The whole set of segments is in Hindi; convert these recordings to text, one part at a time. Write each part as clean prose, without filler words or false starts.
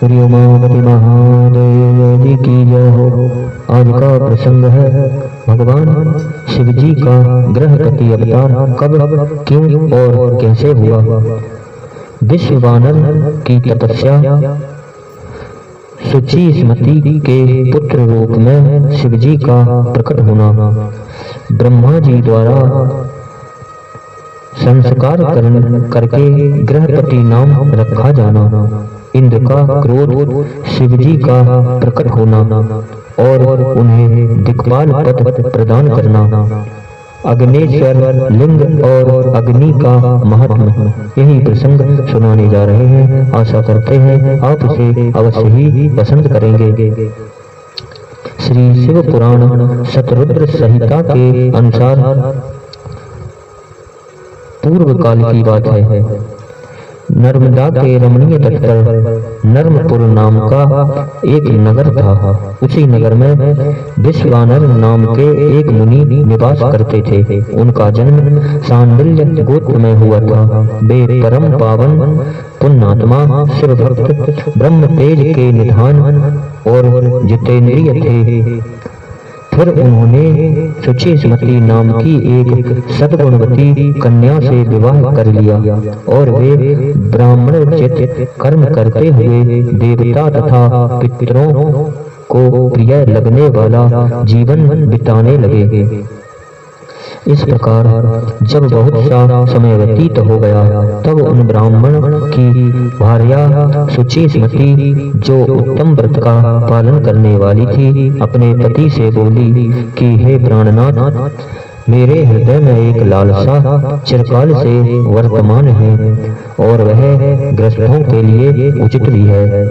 श्री उमापति महादेव जी की जय हो। आज का प्रसंग है भगवान शिव जी का ग्रहपति अवतार कब, क्यों और कैसे हुआ। विश्ववानर की तपस्या। सुचिस्मति के पुत्र रूप में शिव जी का प्रकट होना, ब्रह्मा जी द्वारा संस्कार करके ग्रहपति नाम रखा जाना, इंद्र का क्रोध, शिव जी का प्रकट होना और उन्हें दिक्पाल पद प्रदान करना, अग्नेश्वर लिंग और अग्नि का महत्व, यही प्रसंग सुनाने जा रहे हैं। आशा करते हैं आप इसे अवश्य ही पसंद करेंगे। श्री शिव पुराण शतरुद्र संहिता के अनुसार पूर्व काल की बात है। नर्मदा के रमणीय तट पर नर्मपुर नाम का एक नगर था। उसी नगर में विश्वानर नाम के एक मुनि निवास करते थे। उनका जन्म सांडिल्य गोत्र में हुआ था। वे परम पावन पुण्यात्मा, शिव भक्त, ब्रह्म तेज के निधान और जितेंद्रिय थे। फिर उन्होंने सुचिस्मति नाम की एक सद्गुणवती कन्या से विवाह कर लिया और वे ब्राह्मणोचित कर्म करते हुए देवता तथा पितरों को प्रिय लगने वाला जीवन बिताने लगे। इस प्रकार जब बहुत सा समय व्यतीत हो गया, तब उन ब्राह्मण की भार्या सुचिस्मति, जो उत्तम व्रत का पालन करने वाली थी, अपने पति से बोली कि हे प्राणनाथ, मेरे हृदय में एक लालसा चिरकाल से वर्तमान है और वह गृहस्थों के लिए उचित भी है।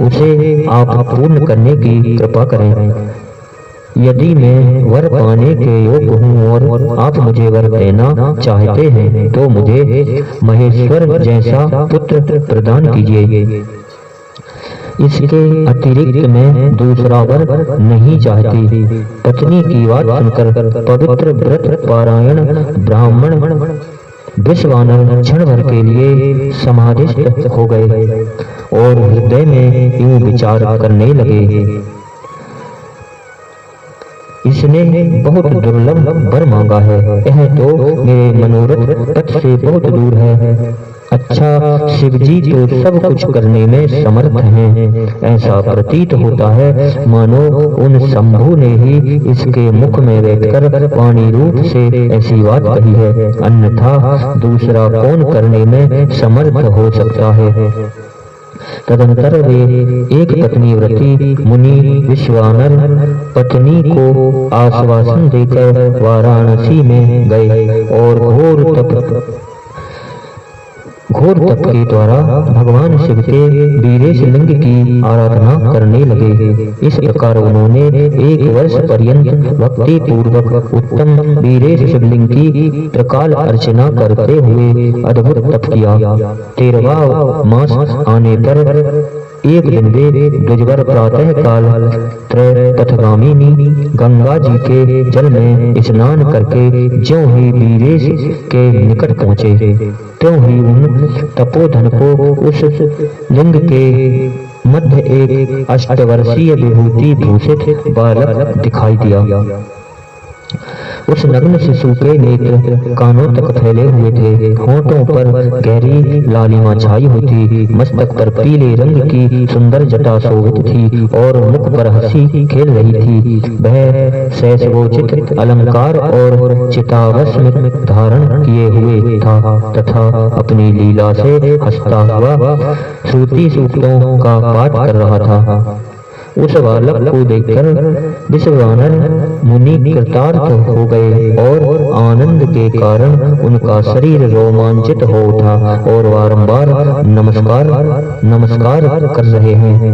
उसे आप पूर्ण करने की कृपा करें। यदि मैं वर पाने के योग्य हूँ और आप मुझे वर देना चाहते हैं, तो मुझे महेश्वर जैसा पुत्र प्रदान कीजिए। इसके अतिरिक्त मैं दूसरा वर नहीं चाहती। पत्नी की बात सुनकर पवित्र व्रत पारायण ब्राह्मण विश्वानर क्षण भर के लिए समाधिस्थ हो गए और हृदय में यूं विचार करने लगे, इसने बहुत दुर्लभ वर मांगा है। यह तो मेरे मनोरथ पथ से बहुत दूर है। अच्छा, शिव जी तो सब कुछ करने में समर्थ हैं। ऐसा प्रतीत होता है मानो उन शंभु ने ही इसके मुख में बैठकर वाणी रूप से ऐसी बात कही है, अन्यथा दूसरा कौन करने में समर्थ हो सकता है। तदंतर वे एक पत्नी व्रती मुनि विश्वानर पत्नी को आश्वासन देकर वाराणसी में गए और घोर तप के द्वारा भगवान शिव के वीरेश लिंग की आराधना करने लगे। इस प्रकार उन्होंने 1 वर्ष पर्यंत भक्ति पूर्वक उत्तम वीरेश शिवलिंग की त्रिकाल अर्चना करते हुए अद्भुत तप किया। 13वां मास आने पर एक दिन वे द्विजवर प्रातः काल त्रैपथगामिनी गंगा जी के जल में स्नान करके ज्यों ही वीरेश के निकट पहुँचे, त्यों ही उन तपोधन को उस लिंग के मध्य एक अष्टवर्षीय विभूति भूषित बालक दिखाई दिया। उस नग्न शिशु के नेत्र कानों तक फैले हुए थे, होंठों पर गहरी लालिमा छाई हुई थी, मस्तक पर पीले रंग की सुंदर जटा शोभित थी और मुख पर हंसी खेल रही थी। वह शैशवोचित अलंकार और चिताभस्म धारण किए हुए था तथा अपनी लीला से हंसता हुआ श्रुति सूक्तों का पाठ कर रहा था। उस बालक को देखकर विश्वानर मुनि कृतार्थ हो गए और आनंद के कारण उनका शरीर रोमांचित हो उठा और बारंबार नमस्कार कर रहे हैं।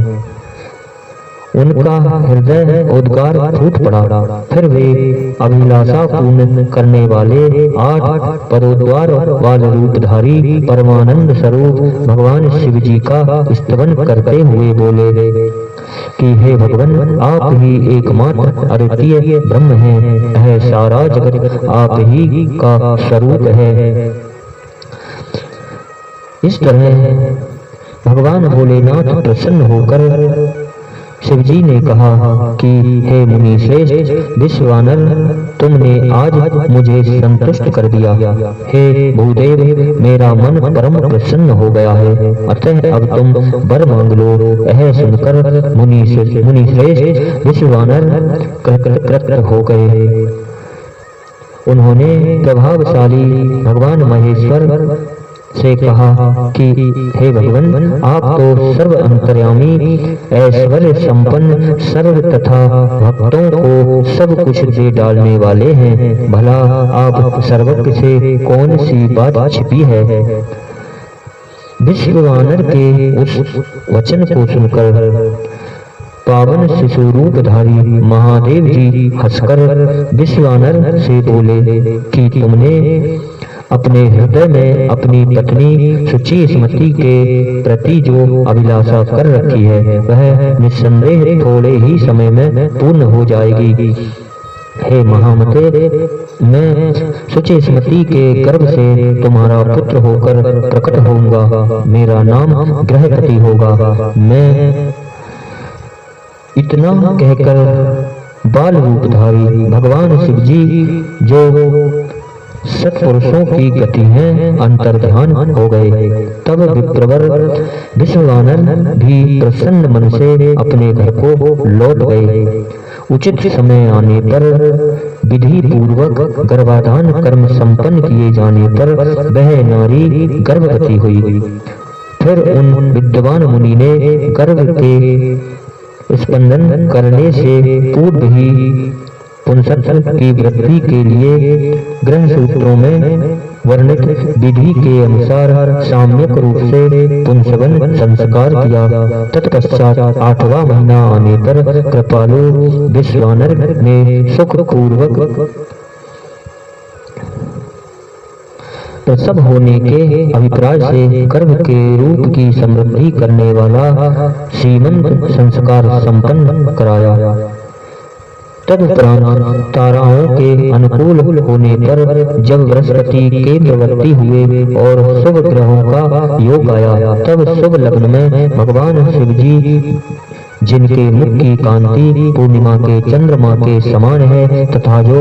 उनका हृदय उद्गार फूट पड़ा। फिर वे अभिलाषा पूर्ण करने वाले 8 पदोद्वार वाले रूपधारी परमानंद स्वरूप भगवान शिव जी का स्तवन करते हुए बोले कि हे भगवान, आप ही एकमात्र अद्वितीय ब्रह्म हैं। यह सारा जगत आप ही का स्वरूप है। इस तरह भगवान भोलेनाथ प्रसन्न होकर शिवजी ने कहा कि हे मुनि श्रेष्ठ विश्वानर, तुमने आज मुझे संतुष्ट कर दिया। हे भूदेव, मेरा मन परम प्रसन्न हो गया है, अतः अब तुम वर मांग लो। यह सुनकर मुनि श्रेष्ठ विश्वानर कृतकृत हो गए। उन्होंने प्रभावशाली भगवान महेश्वर से कहा कि हे भगवान, आप तो सर्व अंतर्यामी, ऐश्वर्य संपन्न, सर्व तथा भक्तों को सब कुछ दे डालने वाले हैं। भला आप सर्वज्ञ से कौन सी बात छिपी है? विश्वानर के उस वचन को सुनकर पावन शिशु रूपधारी महादेव जी हंसकर विश्वानर से बोले कि तुमने अपने हृदय में अपनी पत्नी शुचि स्मृति के प्रति जो अभिलाषा कर रखी है, वह निस्संदेह थोड़े ही समय में पूर्ण हो जाएगी। हे महामते, मैं शुचि स्मृति के गर्भ से तुम्हारा पुत्र होकर प्रकट होऊंगा। मेरा नाम ग्रहपति होगा। मैं इतना कहकर बाल रूपधारी भगवान शिवजी जो सत्पुरुषों की गति है अंतर्ध्यान हो गए। तब विप्रवर विश्वानर भी प्रसन्न मन से अपने घर को लौट गए। उचित समय आने पर विधि पूर्वक गर्भाधान कर्म संपन्न किए जाने पर वह नारी गर्भवती हुई। फिर उन विद्वान मुनि ने गर्भ के स्पंदन करने से पूर्व ही पुंसत्व की वृद्धि के लिए ग्रह सूत्रों में वर्णित विधि के अनुसार साम्यक रूप से पुंसवन संस्कार किया। तत्पश्चात 8वां महीना आने पर कृपालु विश्वानर ने सुख पूर्वक प्रसव होने के अभिप्राय से गर्भ के रूप की समृद्धि करने वाला सीमंत संस्कार संपन्न कराया। तदुपरांत ताराओं के अनुकूल होने पर जब बृहस्पति केंद्रवर्ती हुए और शुभ ग्रहों का योग आया, तब शुभ लग्न में भगवान शिवजी, जिनके मुख की कांति पूर्णिमा के चंद्रमा के समान है तथा जो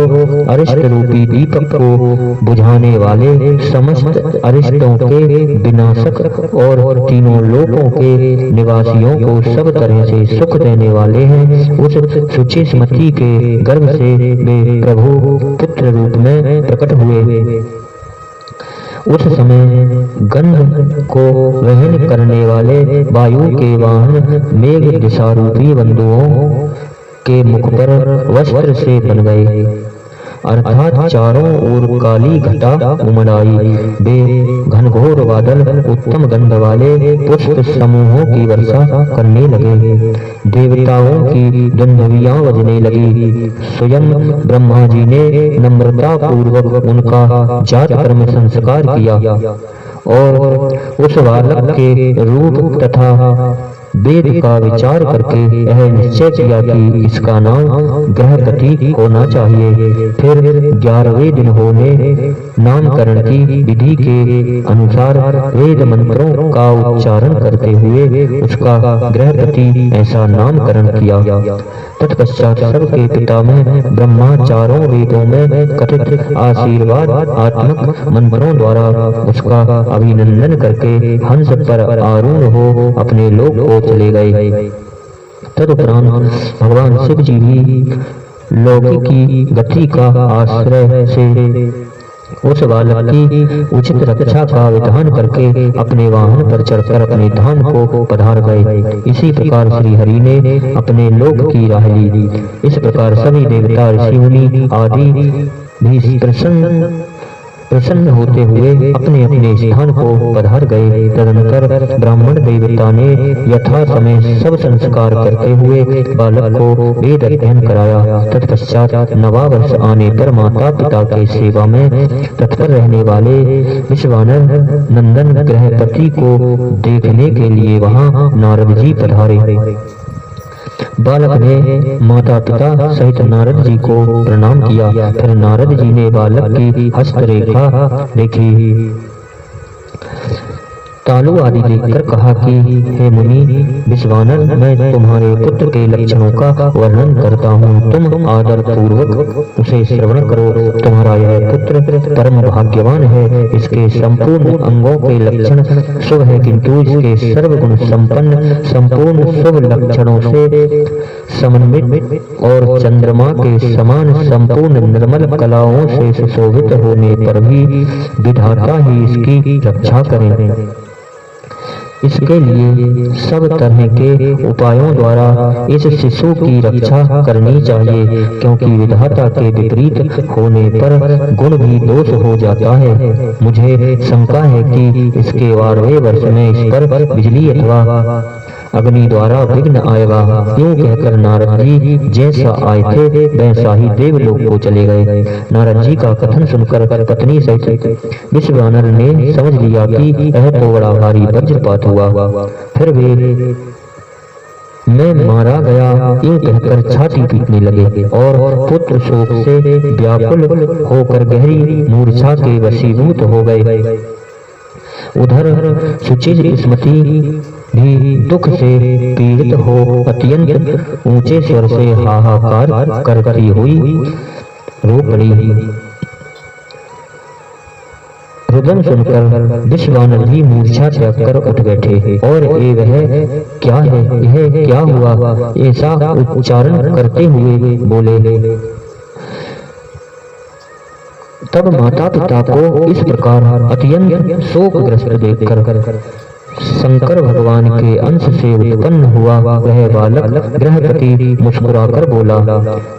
अरिष्ट रूपी दीपक को बुझाने वाले समस्त अरिष्टों के विनाशक और तीनों लोकों के निवासियों को सब तरह से सुख देने वाले हैं, उस शुचि स्मृति के गर्भ से वे प्रभु पुत्र रूप में प्रकट हुए। उस समय गंध को वहन करने वाले वायु के वाहन मेघ दिशा रूपी बंधुओं के मुख पर वस्त्र से बन गए, अर्थात चारों ओर काली घटा उमड़ आई। वे घनघोर बादल उत्तम गंध वाले पुष्प समूहों की वर्षा करने लगे। देवताओं की दुंदुभियां बजने लगी। स्वयं ब्रह्मा जी ने नम्रता पूर्वक उनका जात कर्म संस्कार किया और उस बालक के रूप तथा वेद का विचार करके यह निश्चय किया कि इसका नाम ग्रहपति होना चाहिए। फिर 11वें दिन होने नामकरण की विधि के अनुसार वेद मंत्रों का उच्चारण करते हुए उसका ग्रहपति ऐसा नामकरण किया। तत्पश्चात सबके पिता में ब्रह्मा चारों वेदों में कथित आशीर्वाद आत्मक मंत्रों द्वारा उसका अभिनंदन करके हंस पर आरूढ़ हो अपने लोक को चले गए। तदुपरांत भगवान शिव जी भी लौकिक की गति का आश्रय से उस बालक की उचित रक्षा का विधान करके अपने वाहन पर चढ़कर अपने धाम को पधार गए। इसी प्रकार श्री हरि ने अपने लोक की राह ली। इस प्रकार सभी देवता ऋषि मुनि आदि भी प्रसन्न होते हुए अपने अपने स्थान को पधार गए। तदनंतर ब्राह्मण देवता ने यथा समय सब संस्कार करते हुए बालक को वेद अध्ययन कराया। तत्पश्चात नवा वर्ष आने पर माता पिता के सेवा में तत्पर रहने वाले विश्वानर नंदन ग्रहपति को देखने के लिए वहां नारद जी पधारे। बालक ने माता पिता सहित नारद जी को प्रणाम किया। फिर नारद जी ने बालक की हस्तरेखा देखी। तालु आदि देखकर कहा कि हे मुनि विश्वानर, मैं तुम्हारे पुत्र के लक्षणों का वर्णन करता हूँ, तुम आदर पूर्वक उसे श्रवण करो। तुम्हारा यह पुत्र परम भाग्यवान है, इसके संपूर्ण अंगों के लक्षण शुभ है, किंतु इसके सर्वगुण संपन्न संपूर्ण शुभ लक्षणों से समन्वित और चंद्रमा के समान संपूर्ण निर्मल कलाओं से सुशोभित होने पर भी विधाता ही इसकी रक्षा करें। इसके लिए सब तरह के उपायों द्वारा इस शिशु की रक्षा करनी चाहिए, क्योंकि विधाता के विपरीत होने पर गुण भी दोष हो जाता है। मुझे शंका है कि इसके 12वें वर्ष में इस पर बिजली अथवा अग्नि द्वारा विघ्न आएगा। यूं कहकर नारद जी जैसा आए थे वैसा ही देवलोक को चले गए। नारद जी का कथन सुनकर पत्नी सहित विश्वानर ने समझ लिया कि यह तो बड़ा भारी वज्रपात हुआ। फिर वे मैं मारा गया यूं कहकर छाती पीटने लगे और पुत्र शोक से व्याकुल होकर गहरी मूर्छा के वशीभूत हो गए। उधर सुचिर स्मृति भी दुख से पीड़ित हो अत्यंत ऊंचे स्वर से हाहाकार करती हुई रो पड़ी। रुदन सुनकर विश्वानर जी मूर्छा त्याग कर उठ बैठे और ये वह क्या है, यह क्या हुआ, ऐसा उच्चारण करते हुए बोले। तब माता पिता को इस प्रकार अत्यंत शोकग्रस्त देखकर शंकर भगवान के अंश से उत्पन्न हुआ वह बालक गृहपति मुस्कुराकर बोला।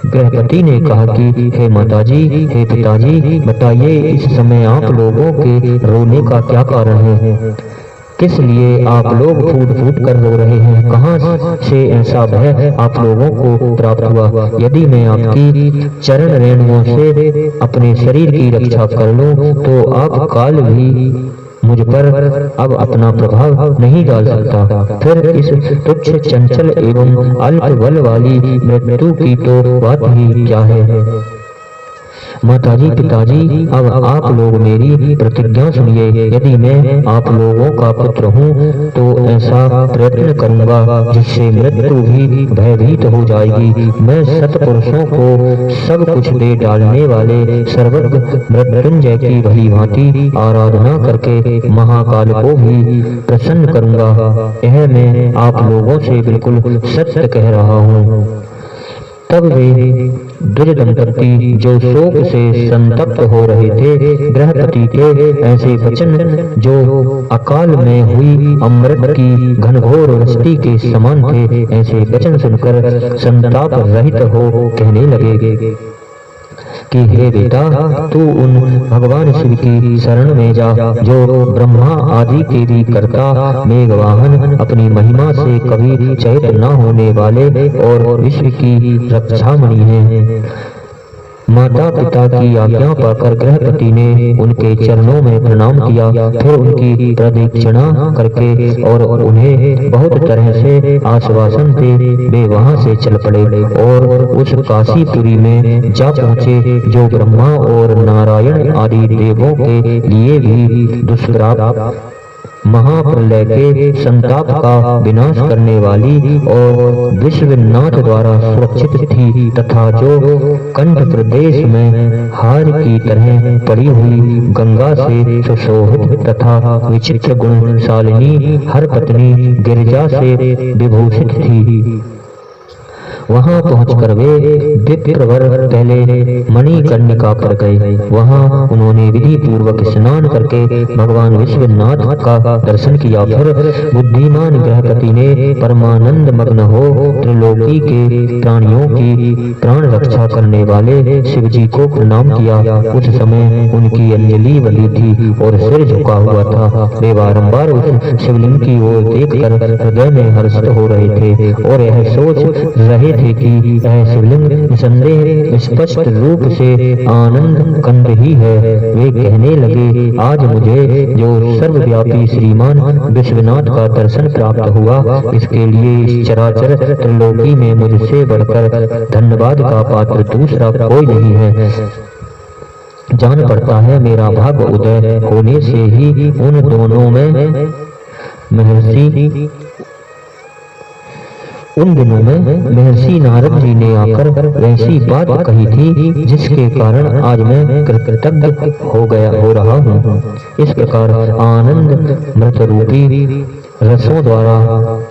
गृहपति ने कहा कि हे माताजी, हे पिताजी, बताइए इस समय आप लोगों के रोने का क्या कारण है? किस लिए आप लोग फूट फूट कर रो रहे हैं? कहाँ से ऐसा भय आप लोगों को प्राप्त हुआ? यदि मैं आपकी चरण रेणुओं से अपने शरीर की रक्षा कर लूं तो आप काल भी मुझ पर अब अपना प्रभाव नहीं डाल सकता। फिर इस तुच्छ चंचल एवं अल्प बल वाली मृत्यु की तो बात ही क्या है? माताजी, पिताजी, अब आप लोग मेरी प्रतिज्ञा सुनिए। यदि मैं आप लोगों का पुत्र हूँ तो ऐसा प्रयत्न करूँगा जिससे मृत्यु भी भयभीत हो जाएगी। मैं सत्पुरुषों को सब कुछ दे डालने वाले सर्वज्ञ मृत्युंजय की भली भांति आराधना करके महाकाल को भी प्रसन्न करूँगा। यह मैं आप लोगों से बिल्कुल सत्य कह रहा हूँ। तब वे द्विज दंपति जो शोक से संतप्त हो रहे थे, गृहपति के ऐसे वचन जो अकाल में हुई अमृत की घनघोर वृष्टि के समान थे, ऐसे वचन सुनकर संताप रहित हो कहने लगे कि हे बेटा, तू उन भगवान शिव की शरण में जा जो ब्रह्मा आदि के भी कर्ता, मेघवाहन, अपनी महिमा से कभी चैत न होने वाले और विश्व की रक्षामणि हैं। माता पिता की आज्ञा पाकर गृहपति ने उनके चरणों में प्रणाम किया, फिर उनकी प्रदक्षिणा करके और उन्हें बहुत तरह से आश्वासन दे वे वहां से चल पड़े और उस काशीपुरी में जा पहुँचे जो ब्रह्मा और नारायण आदि देवों के लिए भी दुष्प्राप महाप्रलय के संताप का विनाश करने वाली और विश्वनाथ द्वारा सुरक्षित थी, तथा जो कंठ प्रदेश में हार की तरह पड़ी हुई गंगा से सुशोभित तथा विचित्र गुणशालिनी हर पत्नी गिरिजा से विभूषित थी। वहां पहुंचकर वे विप्रवर पहले मणिकर्णिका पर गए। वहां उन्होंने विधि पूर्वक स्नान करके भगवान विश्वनाथ का दर्शन किया। फिर बुद्धिमान गृहपति ने परमानंद मग्न हो त्रिलोकी के प्राणियों की प्राण रक्षा करने वाले शिव जी को प्रणाम किया। उस समय उनकी अंजलि बंधी थी और सिर झुका हुआ था। वे बारंबार उस शिवलिंग की ओर देखकर हृदय में हर्षित हो रहे थे और यह सोच रहे थे कि यह शिवलिंग निसंदेह स्पष्ट रूप से आनंद कंद ही है। वे कहने लगे, आज मुझे जो सर्वव्यापी श्रीमान विश्वनाथ का दर्शन प्राप्त हुआ, इसके लिए इस चराचर त्रिलोकी में मुझसे बढ़कर धन्यवाद का पात्र दूसरा कोई नहीं है। जान पड़ता है मेरा भाग्य उदय होने से ही उन दोनों में महर्षि उन दिनों में महर्षि नारद जी ने आकर वैसी बात कही थी जिसके कारण आज मैं कृतज्ञ हो रहा हूँ। इस प्रकार आनंद मृत रूपी रसों द्वारा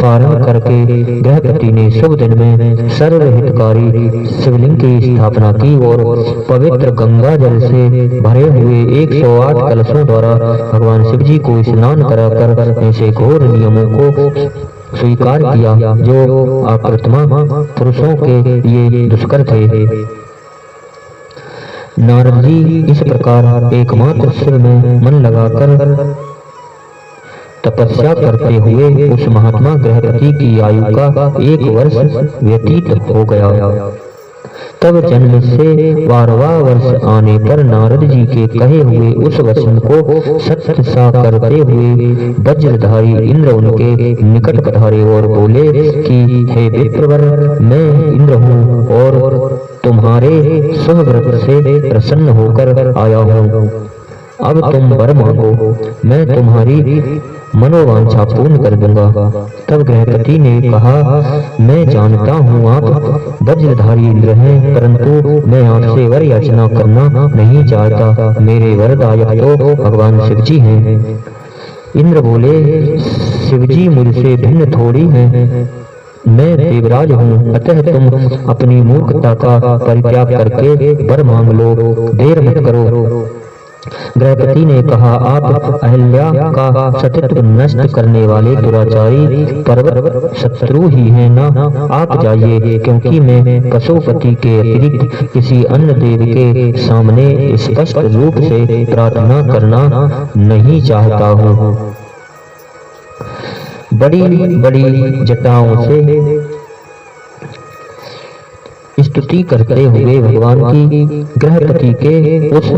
पारण करके गृहपति ने शुभ दिन में सर्वहितकारी शिवलिंग की स्थापना की और पवित्र गंगा जल से भरे हुए 108 कलशों द्वारा भगवान शिव जी को स्नान कराकर ऐसे घोर नियमों को स्वीकार किया जो आकृतमा पुरुषों के लिए दुष्कर थे। नारद जी इस प्रकार एकमात्र शिव में मन लगाकर तपस्या करते हुए उस महात्मा गृहपति की आयु का 1 वर्ष व्यतीत हो गया। तब जन्म से 12वां वर्ष आने पर नारद जी के कहे हुए उस वचन को सत्य सा करते हुए वज्रधारी इंद्र उनके निकट पधारे और बोले कि हे विप्रवर, मैं इंद्र हूँ और तुम्हारे शुभ व्रत से प्रसन्न होकर आया हूँ। अब तुम वर मांगो, मैं तुम्हारी मनोवांछा पूर्ण कर दूंगा। तब गृहपति ने कहा, मैं जानता हूँ आप वज्रधारी इंद्र हैं, परंतु मैं आपसे वर याचना करना नहीं चाहता। मेरे वरदायक तो भगवान शिव जी हैं। इंद्र बोले, शिव जी मुझसे भिन्न थोड़ी हैं, मैं देवराज हूँ, अतः तुम अपनी मूर्खता का परित्याग करके वर मांग लो, देर मत करो। गृहपति ने कहा, आप अहल्या का सतीत्व नष्ट करने वाले दुराचारी पर्वत शत्रु ही हैं ना। आप जाइए, क्योंकि मैं पशुपति के अतिरिक्त किसी अन्य देव के सामने स्पष्ट रूप से प्रार्थना करना नहीं चाहता हूँ। बड़ी बड़ी जटाओं से स्तुति करते हुए भगवान की गृहपति के उस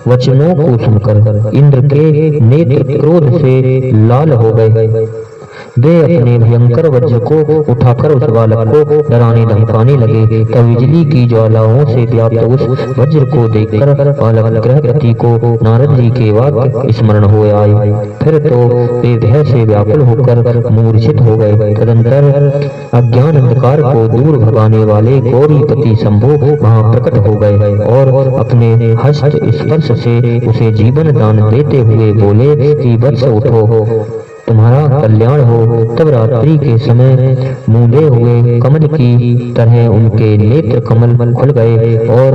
वचनों को सुनकर इंद्र के नेत्र क्रोध से लाल हो गए। वे अपने भयंकर वज्र को उठाकर उस बालक को डराने धमकाने लगे। तब बिजली की ज्वालाओं से व्याप्त उस वज्र को देखकर बालक गृहपति को नारद जी के वाक्य स्मरण हो आए। फिर तो वे भय से व्याकुल होकर मूर्छित हो गए। तदंतर अज्ञान अंधकार को दूर भगाने वाले गौरीपति शंभु वहां प्रकट हो गए और अपने हस्त स्पर्श से उसे जीवन दान देते हुए बोले कि वत्स उठो, तुम्हारा कल्याण हो। तब रात्रि के समय मूंदे हुए कमल की तरह उनके नेत्र कमल खुल गए और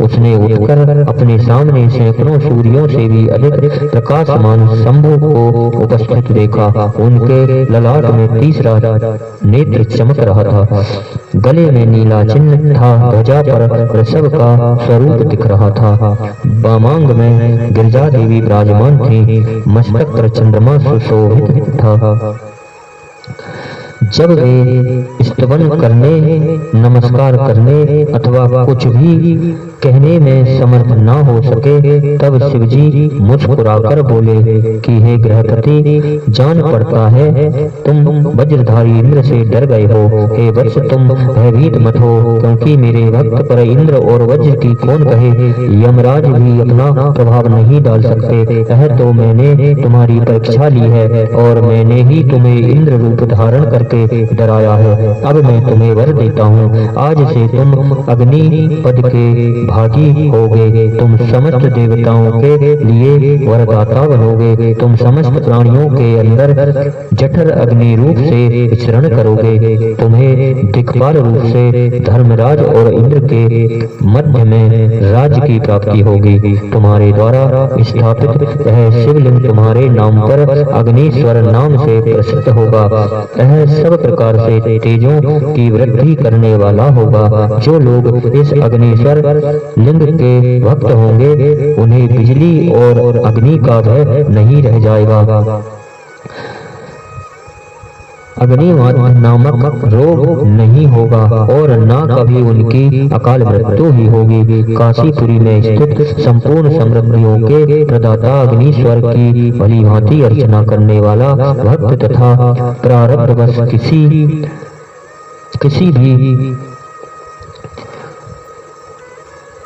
उसने उठकर अपने सामने सैकड़ों सूर्यों से भी अधिक प्रकाशमान शंभु को उपस्थित देखा। उनके ललाट में तीसरा नेत्र चमक रहा था, गले में नीला चिन्ह था, ध्वजा पर वृषभ का स्वरूप दिख रहा था, वामांग में गिरजा देवी विराजमान थी, मस्तक पर चंद्रमा सुशोभित था। जब वे स्तवन करने, नमस्कार करने अथवा कुछ भी कहने में समर्थ न हो सके, तब शिवजी मुस्कुराकर बोले कि हे गृहपति, जान पड़ता है तुम वज्रधारी इंद्र से डर गए हो। हे वत्स, तुम भयभीत मत हो, क्योंकि मेरे भक्त पर इंद्र और वज्र की कौन कहे, यमराज भी अपना प्रभाव नहीं डाल सकते। यह तो मैंने तुम्हारी परीक्षा ली है और मैंने ही तुम्हें इंद्र रूप धारण करके डराया है। अब मैं तुम्हें वर देता हूँ, आज से तुम अग्नि पद के भागी होगे, तुम समस्त देवताओं के लिए वरदाता बनोगे, तुम समस्त प्राणियों के अंदर जठर अग्नि रूप से विचरण करोगे, तुम्हें दिक्पाल रूप से धर्मराज और इंद्र के मध्य में राज्य की प्राप्ति होगी। तुम्हारे द्वारा स्थापित यह शिवलिंग तुम्हारे नाम पर अग्निश्वर नाम से प्रसिद्ध होगा। यह सब प्रकार से तेजों की वृद्धि करने वाला होगा। जो लोग इस अग्निश्वर लिंग के भक्त होंगे, उन्हें बिजली और अग्नि का भय नहीं रह जाएगा। अग्निमाद नामक रोग नहीं होगा और न कभी उनकी अकाल मृत्यु ही होगी। काशीपुरी में स्थित संपूर्ण समृद्धियों के प्रदाता अग्निश्वर की भली भांति अर्चना करने वाला भक्त तथा प्रारब्धवश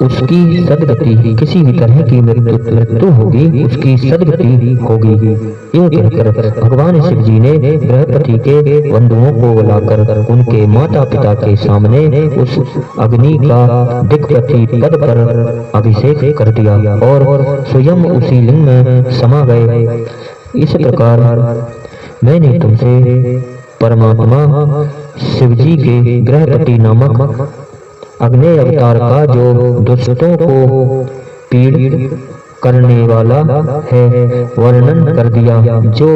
उसकी सदगति, किसी भी तरह की मृत्यु होगी उसकी सदगति होगी। यूं कहकर भगवान शिव जी ने बृहस्पति के बंधुओं को बुलाकर उनके माता पिता के सामने उस अग्नि का दिक्पति पद पर अभिषेक कर दिया और स्वयं उसी लिंग में समा गए। इस प्रकार मैंने तुमसे परमात्मा शिव जी के बृहस्पति नामक अग्नि अवतार का जो दुष्टों को पीड़ित करने वाला है वर्णन कर दिया। जो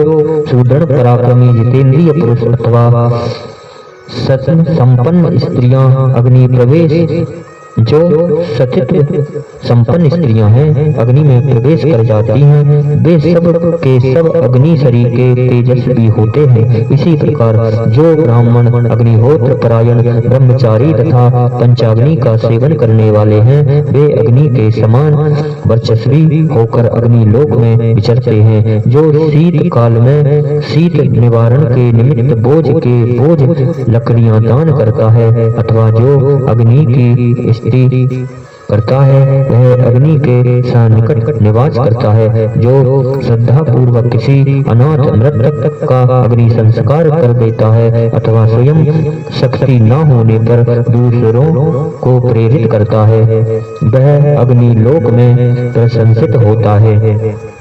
सुदृढ़ पराक्रमी जितेंद्रिय पुरुष अथवा सत्य संपन्न स्त्रियां अग्नि प्रवेश, जो सचित्व संपन्न स्त्रियां हैं अग्नि में प्रवेश कर जाती हैं, वे सब के सब अग्नि शरीर के तेजस्वी होते हैं। इसी प्रकार जो ब्राह्मण अग्निहोत्र परायण ब्रह्मचारी तथा पंचाग्नि का सेवन करने वाले हैं, वे अग्नि के समान वर्चस्वी होकर अग्नि लोक में विचरते हैं। जो शीत काल में शीत निवारण के निमित्त बोझ लकड़ियां दान करता है अथवा जो अग्नि की करता है वह अग्नि के सन्निकट निवास करता है। जो श्रद्धा पूर्वक किसी अनाथ मृतक का अग्नि संस्कार कर देता है अथवा स्वयं शक्ति न होने पर दूसरों को प्रेरित करता है, वह अग्नि लोक में प्रशंसित होता है।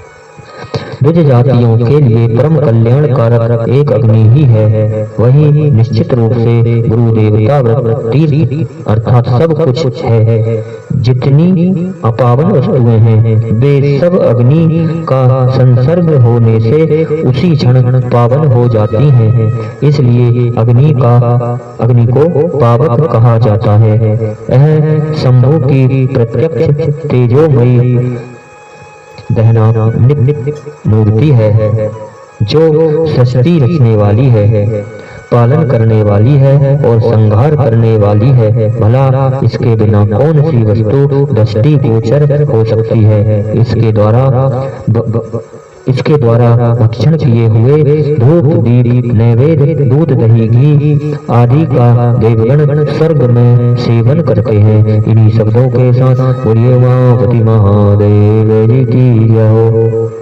द्विज जातियों के लिए परम कल्याणकारक एक अग्नि ही है। वही निश्चित रूप से गुरु देवता व्रत तीर्थ अर्थात सब कुछ है। जितनी अपावन वस्तुएं हैं वे सब अग्नि का संसर्ग होने से उसी क्षण पावन हो जाती हैं। इसलिए अग्नि को पावक कहा जाता है। यह शंभु की प्रत्यक्ष तेजोमयी दहना मूर्ति है, जो सृष्टि रचने वाली है, पालन करने वाली है और संहार करने वाली है। भला इसके बिना कौन सी वस्तु दृष्टि गोचर हो सकती है। इसके द्वारा भक्षण किए हुए धूप दीप नैवेद्य दूध दही घी आदि का देवगण स्वर्ग में सेवन करते हैं। इन्हीं शब्दों के साथ बोलिए उमापति महादेव जी की जय हो।